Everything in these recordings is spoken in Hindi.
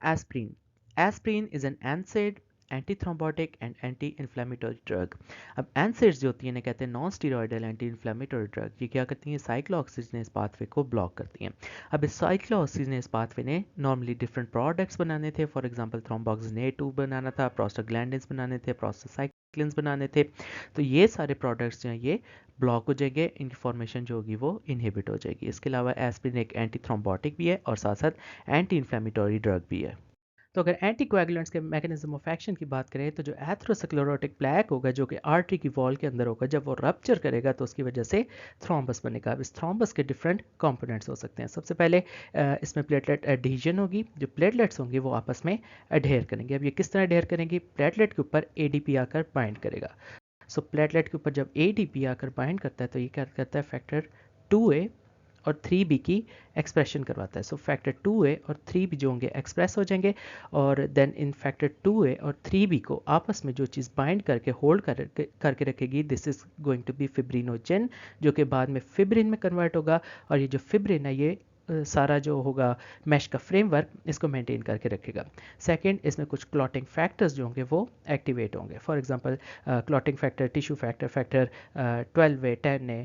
Aspirin. Aspirin is an NSAID, anti thrombotic and anti inflammatory drug. अब एनसेड्स जो होती हैं इन्हें कहते हैं non steroidal anti inflammatory drug. ये क्या करती हैं, साइक्लोऑक्सीजनेस पाथवे को ब्लॉक करती हैं। अब इस साइक्लोऑक्सीजनेस पाथवे ने नॉर्मली डिफरेंट प्रोडक्ट्स बनाने थे, फॉर एग्जांपल थ्रोम्बोक्सिन A2 बनाना था, प्रोस्टाग्लैंडिन्स बनाने थे, प्रोस्टासाइक्लिन्स बनाने थे। तो ये सारे प्रोडक्ट्स जो हैं ये ब्लॉक हो जाएंगे, इनकी फॉर्मेशन जो होगी वो इनहिबिट हो जाएगी। इसके अलावा एस्पिरिन एक एंटी थ्रोम्बोटिक भी है और साथ साथ एंटी इन्फ्लेमेटरी ड्रग भी है। तो अगर एंटीकोएगुलेंट्स के मैकेनिज्म ऑफ एक्शन की बात करें तो जो एथ्रोस्क्लेरोटिक प्लैक होगा जो कि आर्टरी की वॉल के अंदर होगा, जब वो रप्चर करेगा तो उसकी वजह से थ्रोम्बस बनेगा। अब इस थ्रोम्बस के डिफरेंट कंपोनेंट्स हो सकते हैं। सबसे पहले इसमें प्लेटलेट एडहीजन होगी। जो प्लेटलेट्स होंगे वो आपस में अडेयर करेंगे। अब ये किस तरह अडेयर करेंगे, प्लेटलेट के ऊपर एडीपी आकर बाइंड करेगा। सो प्लेटलेट के ऊपर जब एडीपी आकर बाइंड करता है तो ये क्या करता है, फैक्टर 2A और 3B की एक्सप्रेशन करवाता है। सो फैक्टर 2A और 3B जो होंगे एक्सप्रेस हो जाएंगे और देन इन फैक्टर 2A और 3B को आपस में जो चीज़ बाइंड करके होल्ड करके रखेगी, this is going to be fibrinogen, जो कि बाद में फिब्रिन में कन्वर्ट होगा। और ये जो फिब्रिन है ये सारा जो होगा मैश का फ्रेमवर्क इसको मेंटेन करके रखेगा। सेकंड, इसमें कुछ क्लॉटिंग फैक्टर्स जो होंगे वो एक्टिवेट होंगे। For example clotting factor, tissue factor, factor 12A, 10A,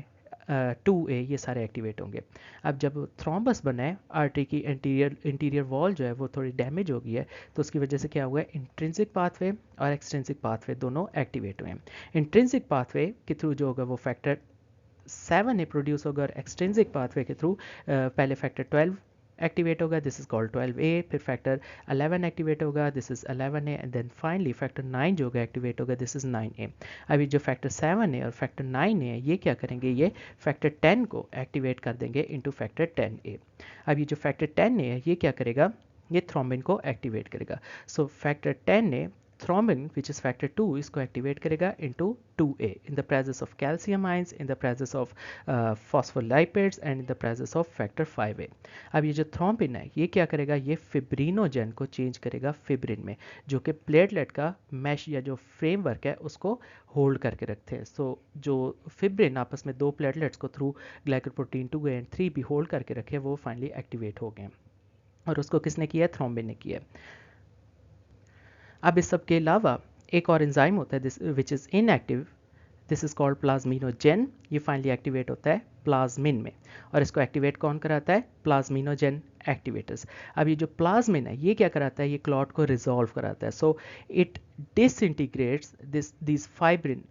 2A, ये सारे एक्टिवेट होंगे। अब जब थ्रोम्बस बना है, आर्टरी की इंटीरियर वॉल जो है वो थोड़ी डैमेज हो गई है, तो उसकी वजह से क्या हुआ है, इंट्रिंसिक पाथवे और एक्सट्रिंसिक पाथवे दोनों एक्टिवेट हुए हैं। इंट्रिंसिक पाथवे के थ्रू जो होगा वो फैक्टर 7A प्रोड्यूस होगा और एक्सट्रिंसिक पाथवे के थ्रू पहले फैक्टर 12 एक्टिवेट होगा, दिस इज कॉल्ड 12A, फिर फैक्टर 11 एक्टिवेट होगा, this is 11A, and then finally factor 9 जो होगा एक्टिवेट होगा, दिस इज 9A। अभी जो फैक्टर 7A और फैक्टर 9A है ये क्या करेंगे, ये फैक्टर 10 को एक्टिवेट कर देंगे इनटू फैक्टर 10A। अब ये जो फैक्टर 10A है ये क्या करेगा, ये थ्रोम्बिन को एक्टिवेट करेगा। सो factor 10A thrombin, which is factor 2, इसको एक्टिवेट करेगा into 2A in the presence of calcium ions, in the presence of phospholipids and in the presence of factor 5A। अब ये जो थ्रोम्बिन है ये क्या करेगा, ये फिब्रिनोजन को चेंज करेगा फिब्रिन में, जो कि प्लेटलेट का मैश या जो फ्रेमवर्क है उसको होल्ड करके रखते हैं। सो जो फिब्रिन आपस में दो प्लेटलेट्स को through glycoprotein 2A and 3B hold करके रखे, वो फाइनली एक्टिवेट हो गए और उसको किसने किया है, थ्रोम्बिन ने किया है। अब इस सब के अलावा एक और एंजाइम होता है this which is inactive, this is called plasminogen. ये फाइनली एक्टिवेट होता है प्लाज्मिन में और इसको एक्टिवेट कौन कराता है, प्लाज्मिनोजेन एक्टिवेटर्स। अब ये जो प्लाज्मिन है ये क्या कराता है, ये क्लॉट को रिजॉल्व कराता है। So it डिसइंटीग्रेट्स this fibrin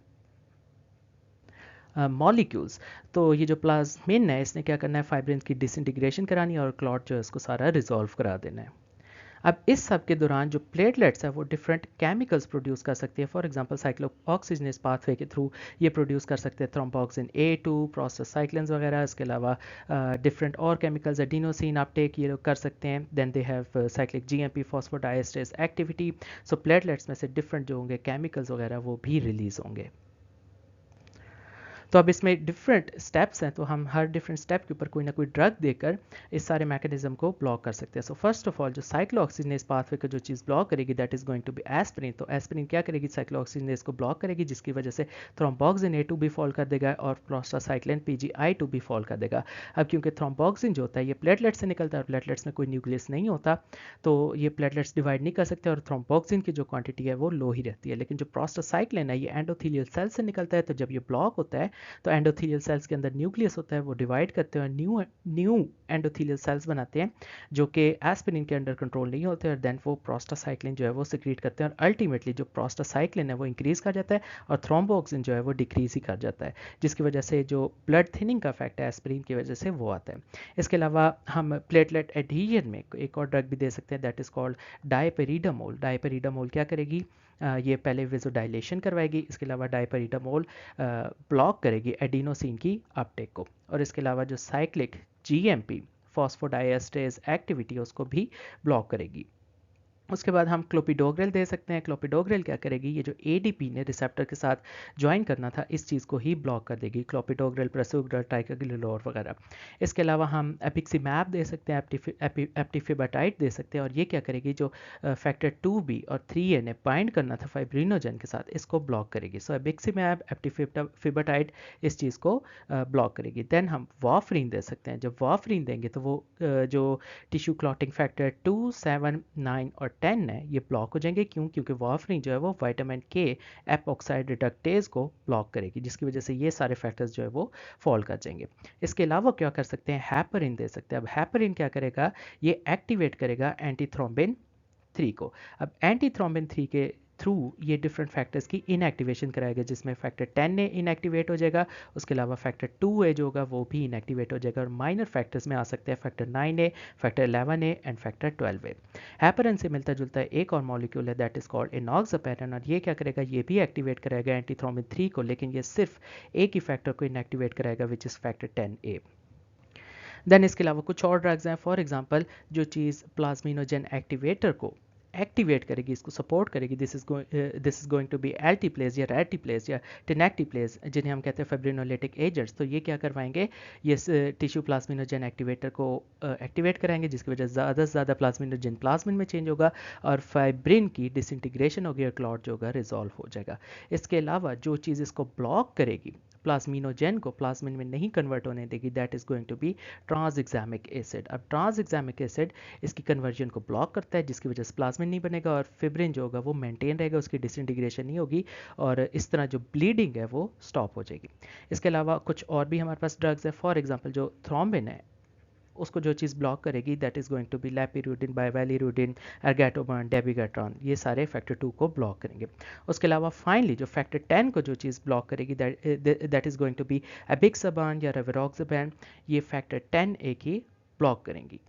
molecules. तो ये जो प्लाज्मिन है इसने क्या करना है, फाइब्रिन की डिसइंटीग्रेशन करानी है और क्लॉट जो है उसको सारा रिजॉल्व करा देना है। अब इस सब के दौरान जो प्लेटलेट्स है वो डिफरेंट केमिकल्स प्रोड्यूस कर सकती है। फॉर एग्जांपल साइक्लोऑक्सीजनेस पाथवे के थ्रू ये प्रोड्यूस कर सकते हैं थ्रोम्बोक्सिन A2, प्रोस्टासाइक्लिन्स वगैरह। इसके अलावा डिफरेंट और केमिकल्स एडिनोसिन अपटेक ये लोग कर सकते हैं। Then they have cyclic GMP phosphodiesterase activity. So platelets में से डिफरेंट जो होंगे केमिकल्स वगैरह वो भी रिलीज होंगे। तो अब इसमें डिफरेंट स्टेप्स हैं, तो हम हर डिफरेंट स्टेप के ऊपर कोई ना कोई ड्रग देकर इस सारे मैकेनिज्म को ब्लॉक कर सकते हैं। सो फर्स्ट ऑफ ऑल जो साइक्लोऑक्सीजनेस पाथवे का जो चीज़ ब्लॉक करेगी that is going to be aspirin. तो एस्पिरिन क्या करेगी, साइक्लोऑक्सीजनेस को ब्लॉक करेगी, जिसकी वजह से थ्रोम्बोक्सिन A2 भी फॉल कर देगा और प्रोस्टासाइक्लिन PGI2 भी फॉल कर देगा। अब क्योंकि थ्रोम्बोक्सिन जो होता है ये प्लेटलेट से निकलता है और प्लेटलेट्स में कोई न्यूक्लियस नहीं होता, तो ये प्लेटलेट्स डिवाइड नहीं कर सकते और थ्रोम्बोक्सिन की जो क्वांटिटी है वो लो ही रहती है। लेकिन जो प्रोस्टासाइक्लिन है ये एंडोथेलियल सेल से निकलता है, तो जब ये ब्लॉक होता है तो एंडोथेलियल सेल्स के अंदर न्यूक्लियस होता है, वो डिवाइड करते हैं, न्यू एंडोथेलियल सेल्स बनाते हैं जो कि एस्पिरिन के अंडर कंट्रोल नहीं होते, और देन वो प्रोस्टासाइक्लिन जो है वो सिक्रीट करते हैं और अल्टीमेटली जो प्रोस्टासाइक्लिन है वो इंक्रीज कर जाता है और थ्रोम्बोक्सिन जो है वो डिक्रीज ही कर जाता है, जिसकी वजह से जो ब्लड थिनिंग का इफेक्ट है एस्पिरिन की वजह से वो आता है। इसके अलावा हम प्लेटलेट एडहीजन में एक और ड्रग भी दे सकते हैं दैट इज कॉल्ड डायपेरिडामोल। डायपेरिडामोल क्या करेगी, ये पहले वेजोडाइलेशन करवाएगी। इसके अलावा डायपेरिडामोल ब्लॉक करेगी एडिनोसिन की अपटेक को, और इसके अलावा जो साइक्लिक GMP फॉस्फोडाइएस्टेरेस एक्टिविटी है उसको भी ब्लॉक करेगी। उसके बाद हम क्लोपिडोग्रेल दे सकते हैं। क्लोपिडोग्रेल क्या करेगी, ये जो एडीपी ने रिसेप्टर के साथ ज्वाइन करना था इस चीज़ को ही ब्लॉक कर देगी, क्लोपिडोग्रेल, प्रसोग्रेल, टाइकाग्लिलोर वगैरह। इसके अलावा हम एपिक्सीमैब दे सकते हैं, एप्टीफिबाटाइड दे सकते हैं, और ये क्या करेगी, जो फैक्टर 2b और 3a ने बाइंड करना था फाइब्रिनोजन के साथ, इसको ब्लॉक करेगी। सो एपिक्सीमैब, एप्टीफिबाटाइड इस चीज़ को ब्लॉक करेगी। देन हम वाफरीन दे सकते हैं। जब वाफरीन देंगे तो वो जो टिश्यू क्लॉटिंग फैक्टर 2, 7, 9 और 10 है ये ब्लॉक हो जाएंगे। क्यों? क्योंकि वार्फरिन जो है वो विटामिन के एपॉक्साइड रिडक्टेज को ब्लॉक करेगी, जिसकी वजह से ये सारे फैक्टर्स जो है वो फॉल कर जाएंगे। इसके अलावा क्या कर सकते हैं, हैपरिन दे सकते हैं। अब हैपरिन क्या करेगा, ये एक्टिवेट करेगा एंटीथ्रोम्बिन 3 को। अब एंटीथ्रोम्बिन 3 के थ्रू ये डिफरेंट फैक्टर्स की इनएक्टिवेशन कराएगा, जिसमें फैक्टर 10 ने इनएक्टिवेट हो जाएगा। उसके अलावा फैक्टर 2 जो होगा वो भी इनएक्टिवेट हो जाएगा, और माइनर फैक्टर्स में आ सकते हैं फैक्टर 9 फैक्टर 11 एंड फैक्टर 12 हैपरन से मिलता जुलता एक और मॉलिक्यूल है दैट इज कॉल्ड इनॉक्सापेरिन, और ये क्या करेगा, ये भी एक्टिवेट कराएगा एंटीथ्रोम्बिन 3 को, लेकिन ये सिर्फ एक ही फैक्टर को इनएक्टिवेट कराएगा which is factor 10A। Then इसके अलावा कुछ और ड्रग्स हैं, फॉर एग्जांपल जो चीज़ प्लाज्मिनोजन एक्टिवेटर को एक्टिवेट करेगी, इसको सपोर्ट करेगी, this is going to be alteplase या रेटिप्लेज या टेनेक्टिप्लेज, जिन्हें हम कहते हैं फाइब्रिनोलिटिक एजेंट्स। तो ये क्या करवाएंगे, ये टिश्यू प्लाज्मिनोजन एक्टिवेटर को एक्टिवेट कराएंगे, जिसकी वजह से ज़्यादा से ज़्यादा प्लाज्मिनोजन प्लाज्मिन में चेंज होगा और फाइब्रिन की डिसइंटीग्रेशन होगी और क्लॉट जो होगा रिजॉल्व हो जाएगा। इसके अलावा जो चीज़ इसको ब्लॉक करेगी, प्लाज्मिनोजन को प्लाज्मिन में नहीं कन्वर्ट होने देगी, that is going to be tranexamic acid. अब ट्रांसएग्जामिक एसिड इसकी कन्वर्जन को ब्लॉक करता है, जिसकी वजह से प्लाज्मिन नहीं बनेगा और फिब्रिन जो होगा वो मेंटेन रहेगा, उसकी डिसइंटीग्रेशन नहीं होगी, और इस तरह जो ब्लीडिंग है वो स्टॉप हो जाएगी। इसके अलावा कुछ और भी हमारे पास ड्रग्स है, फॉर एग्जाम्पल जो थ्रोम्बिन है उसको जो चीज़ ब्लॉक करेगी that is going to be lepirudin, bivalirudin, argatroban, dabigatran, ये सारे फैक्टर 2 को ब्लॉक करेंगे। उसके अलावा फाइनली जो फैक्टर 10 को जो चीज़ ब्लॉक करेगी that is going to be apixaban या रेवेरोक्साबैन, ये फैक्टर 10A की ब्लॉक करेंगी।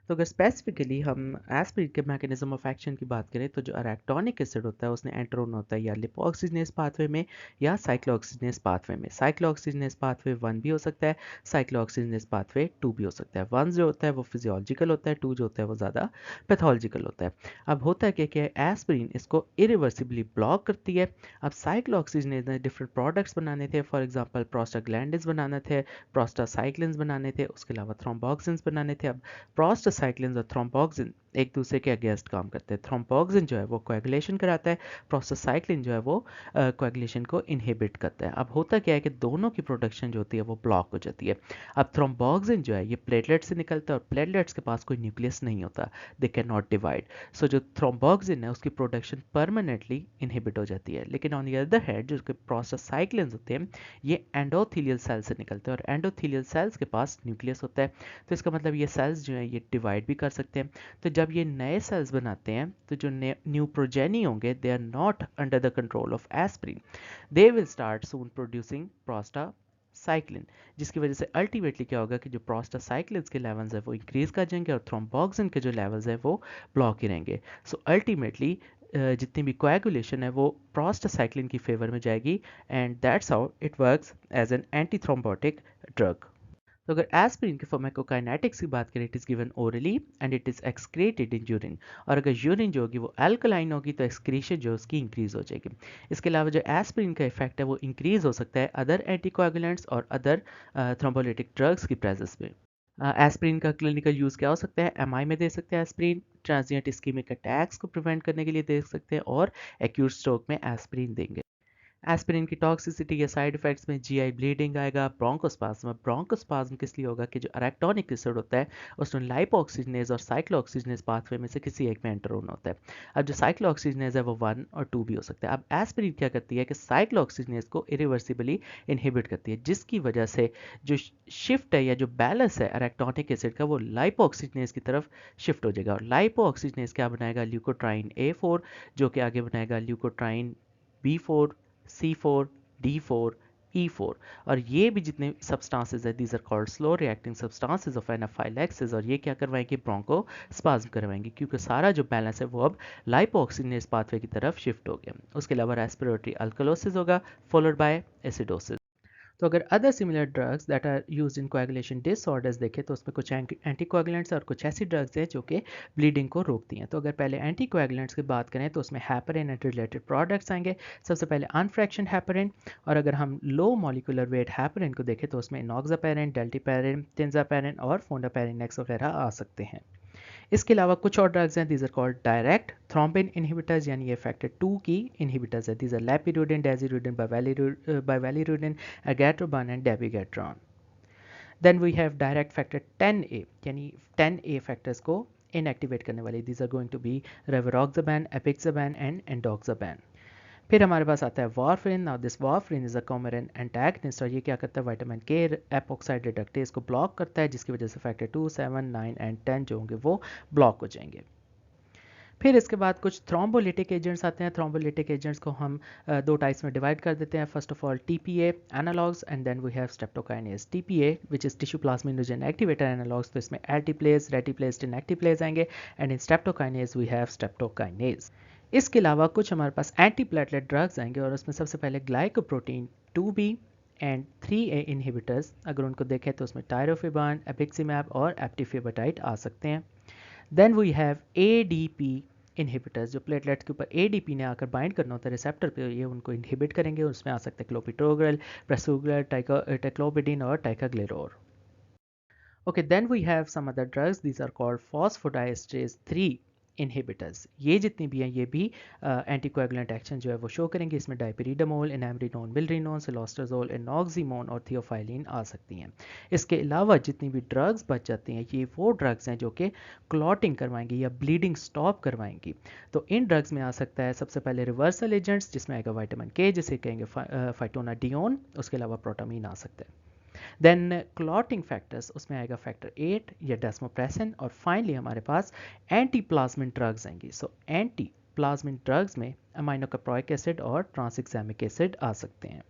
तो अगर स्पेसिफिकली हम एस्पिरिन के मैकेनिज्म ऑफ एक्शन की बात करें, तो जो अरेक्टोनिक एसिड होता है उसने एंटर होना होता है या लिपोऑक्सीजनेस पाथवे में या साइक्लोऑक्सीजनेस पाथवे में। साइक्लोऑक्सीजनेस पाथवे 1 भी हो सकता है, साइक्लोऑक्सीजनेस पाथवे 2 भी हो सकता है। 1 जो होता है वो फिजियोलॉजिकल होता है, 2 जो होता है वो ज़्यादा पैथोलॉजिकल होता है। अब होता है क्या एस्पिरिन इसको इरिवर्सिबली ब्लॉक करती है। अब साइक्लोऑक्सीजनेस ने डिफरेंट प्रोडक्ट्स बनाने थे, फॉर एग्जाम्पल प्रोस्टाग्लैंडिन्स बनाने थे, प्रोस्टासाइक्लिन्स बनाने थे, उसके अलावा थ्रोम्बोक्सिन्स बनाने थे। अब प्रोस्टासाइक्लिन्स और थ्रोम्बोक्सिन एक दूसरे के अगेंस्ट काम करते हैं। थ्रोम्बोक्सिन जो है वो कोएगुलेशन कराता है, प्रोस्टासाइक्लिन जो है वो कोएगुलेशन को इनहिबिट करता है। अब होता क्या है कि दोनों की प्रोडक्शन जो होती है वो ब्लॉक हो जाती है। अब थ्रोम्बोक्सिन जो है ये प्लेटलेट से निकलता है और प्लेटलेट्स के पास कोई न्यूक्लियस नहीं होता, दे कैन नॉट डिवाइड। सो जो थ्रोम्बोक्सिन है उसकी प्रोडक्शन परमानेंटली इनहिबिट हो जाती है। लेकिन ऑन द अदर हैंड जो प्रोस्टासाइक्लिन्स होते हैं ये एंडोथीलियल सेल से निकलते हैं और एंडोथीलियल सेल्स के पास न्यूक्लियस होता है, तो इसका मतलब ये सेल्स जो हैं ये डिवाइड भी कर सकते हैं। तो जब ये नए सेल्स बनाते हैं तो जो न्यू प्रोजेनी होंगे they are not under the control of aspirin, they will start soon producing prostacyclin, जिसकी वजह से अल्टीमेटली क्या होगा कि जो प्रोस्टासाइक्लिन्स के लेवल्स है वो इंक्रीज कर जाएंगे और थ्रोम्बोक्सिन के जो लेवल्स है वो ब्लॉक ही रहेंगे। सो अल्टीमेटली जितनी भी कोएगुलेशन है वो प्रोस्टासाइक्लिन की फेवर में जाएगी, and that's how it works as an anti thrombotic drug. तो अगर एस्पिरिन के फार्माकोकाइनेटिक्स की बात करें, it is given orally and it is excreted in urine, और अगर यूरिन जो होगी वो अल्कलाइन होगी तो एक्सक्रीशन जो उसकी इंक्रीज हो जाएगी। इसके अलावा जो एस्पिरिन का इफेक्ट है वो इंक्रीज हो सकता है अदर एंटीकोएगुलेंट्स और अदर थ्रोम्बोलिटिक ड्रग्स की प्रेजेंस में। एस्पिरिन का क्लिनिकल यूज़ क्या हो सकता है, एमआई में दे सकते हैं एस्पिरिन, ट्रांजिएंट इस्कीमिक अटैक्स को प्रिवेंट करने के लिए दे सकते हैं, और एक्यूट स्ट्रोक में एस्पिरिन देंगे। एस्पिरिन की टॉक्सिसिटी या साइड इफेक्ट्स में जीआई ब्लीडिंग आएगा, ब्रोंकोस्पाज्म। ब्रोंकोस्पाज्म किस लिए होगा कि जो अरेक्टोनिक एसिड होता है उसमें लाइपोऑक्सीजनेज और साइक्लोऑक्सीजनेज पाथवे में से किसी एक में एंटर होना होता है। अब जो साइक्लोऑक्सीजनेज है वो 1 और 2 भी हो सकता है। अब एस्पिरिन क्या करती है कि साइक्लोऑक्सीजनेज को इरिवर्सिबली इनहिबिट करती है, जिसकी वजह से जो शिफ्ट है या जो बैलेंस है अरेक्टोनिक एसिड का वो लाइपोऑक्सीजनेज की तरफ शिफ्ट हो जाएगा, और लाइपोऑक्सीजनेज क्या बनाएगा, ल्यूकोट्राइन A4, जो कि आगे बनाएगा leukotriene B4, C4, D4, E4, और ये भी जितने सब्सटेंसेस है these are called slow reacting substances of anaphylaxis, और ये क्या करवाएंगे, ब्रोंको स्पाज्म करवाएंगे, क्योंकि सारा जो बैलेंस है वो अब लाइपोऑक्सीजनेस पाथवे की तरफ शिफ्ट हो गया। उसके अलावा रेस्पिरेटरी अल्कलोसिस होगा फॉलोड बाय एसिडोसिस। तो अगर other similar drugs that are used in coagulation disorders देखें तो उसमें कुछ एंटीकोएगुलेंट्स और कुछ ऐसी ड्रग्स हैं जो कि ब्लीडिंग को रोकती हैं। तो अगर पहले एंटीकोएगुलेंट्स की बात करें तो उसमें हैपरिन एंड रिलेटेड प्रोडक्ट्स आएंगे। सबसे पहले अनफ्रैक्शन हैपरिन, और अगर हम लो मॉलिकुलर वेट हैपरिन को देखें तो उसमें इनॉक्सापैरिन, डेल्टीपैरिन, टिंजापैरिन और फोंडापैरिन वगैरह आ सकते हैं। इसके अलावा कुछ और ड्रग्स हैं, these are called direct thrombin inhibitors, यानी ये फैक्टर 2 की इनहिबिटर्स है। These are lepirudin, desirudin, bivalirudin, argatroban and dabigatran. Then we have direct factor 10A, यानी 10A फैक्टर्स को इनएक्टिवेट करने वाले, these are going to be rivaroxaban, apixaban and edoxaban. फिर हमारे पास आता है warfarin. Now this warfarin is a coumarin antagonist, और ये क्या करता है, विटामिन के एपोक्साइड रिडक्टेज को ब्लॉक करता है, जिसकी वजह से फैक्टर 2, 7, 9 एंड 10 जो होंगे वो ब्लॉक हो जाएंगे। फिर इसके बाद कुछ थ्रोम्बोलिटिक एजेंट्स आते हैं। थ्रोम्बोलिटिक एजेंट्स को हम दो टाइप्स में डिवाइड कर देते हैं। First of all TPA analogues and then we have streptokinase. TPA which is tissue plasminogen activator analogues, तो इसमें एल्टीप्लेज, रेटिप्लेज, इनएक्टिप्लेज आएंगे, and in streptokinase we have streptokinase. इसके अलावा कुछ हमारे पास एंटीप्लेटलेट ड्रग्स आएंगे, और उसमें सबसे पहले glycoprotein 2B and 3A inhibitors, अगर उनको देखें तो उसमें टायरोफिबान, एपिक्सिमैब और एप्टीफेबटाइट आ सकते हैं। Then we have ADP inhibitors, जो प्लेटलेट्स के ऊपर ADP ने आकर बाइंड करना होता है रिसेप्टर पे, ये उनको इनहिबिट करेंगे। उसमें आ सकते हैं क्लोपिटोग्रल, प्रेसुग्रल, टेक्लोबिडिन और टाइकाग्लेरोर। Okay, then we have some other drugs. These are called phosphodiesterase 3 inhibitors. ये जितनी भी हैं ये भी एंटीकोएगुलेंट एक्शन जो है वो शो करेंगे। इसमें डाइपरिडामोल, इनैमरिनोन, मिलरिनोन, सिलोस्टाजोल, इनॉक्सिमोन और थियोफाइलिन आ सकती हैं। इसके अलावा जितनी भी ड्रग्स बच जाती हैं ये वो ड्रग्स हैं जो कि क्लॉटिंग करवाएंगी या ब्लीडिंग स्टॉप करवाएंगी। तो इन ड्रग्स में आ सकता है सबसे पहले रिवर्सल एजेंट्स, जिसमें आएगा विटामिन के, जिसे कहेंगे फाइटोनाडियोन। उसके अलावा प्रोटामीन आ सकता है। देन क्लॉटिंग फैक्टर्स, उसमें आएगा फैक्टर 8 या डेस्मोप्रेसिन। और फाइनली हमारे पास एंटी प्लाज्मिन ड्रग्स आएंगी। सो एंटी प्लाज्मिन ड्रग्स में अमाइनो कैप्रोइक एसिड और ट्रांसएग्जामिक एसिड आ सकते हैं।